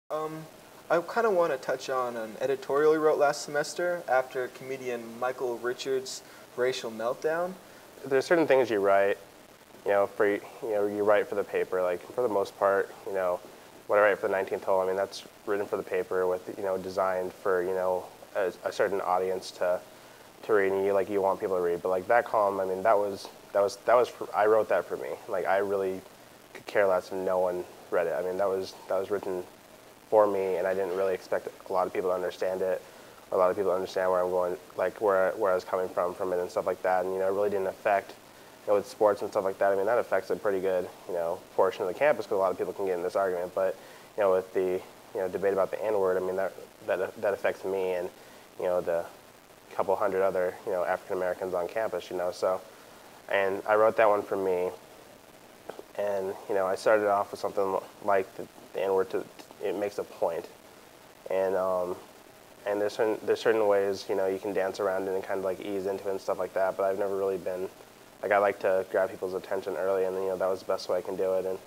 Um, I kind of want to touch on an editorial you wrote last semester after comedian Michael Richards' racial meltdown. There's certain things you write, you write for the paper. Like for the most part, what I write for the 19th hole, I mean that's written for the paper with designed for a certain audience to read, and you want people to read. But like that column, I mean I wrote that for me. Like I really could care less if no one read it. I mean that was written for me, and I didn't really expect a lot of people to understand it, or a lot of people to understand where I'm going, like where I was coming from it and stuff like that. And it really didn't affect, with sports and stuff like that. I mean, that affects a pretty good, portion of the campus because a lot of people can get in this argument. But with the debate about the N-word, I mean that affects me and the couple hundred other African Americans on campus. So, and I wrote that one for me. And I started off with something like the N-word it makes a point, and there's certain ways you can dance around it and kind of like ease into it and stuff like that. But I've never really been like I like to grab people's attention early, and that was the best way I can do it. And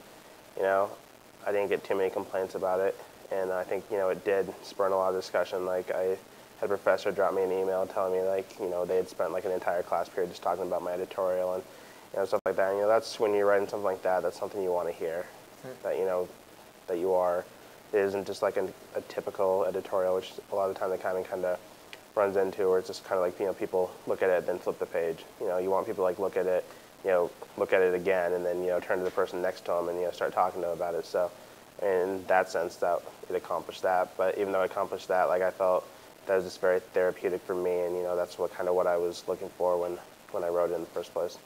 I didn't get too many complaints about it, and I think it did spur a lot of discussion. Like I had a professor drop me an email telling me like they had spent like an entire class period just talking about my editorial and stuff like that. And, that's when you're writing something like that. That's something you want to hear. That that you are. It isn't just like a typical editorial, which a lot of the time that kind of runs into, where it's just kind of like people look at it then flip the page. You want people to like look at it again, and then turn to the person next to them and start talking to them about it. So, in that sense, that it accomplished that. But even though it accomplished that, like I felt that was just very therapeutic for me, and that's what I was looking for when I wrote it in the first place.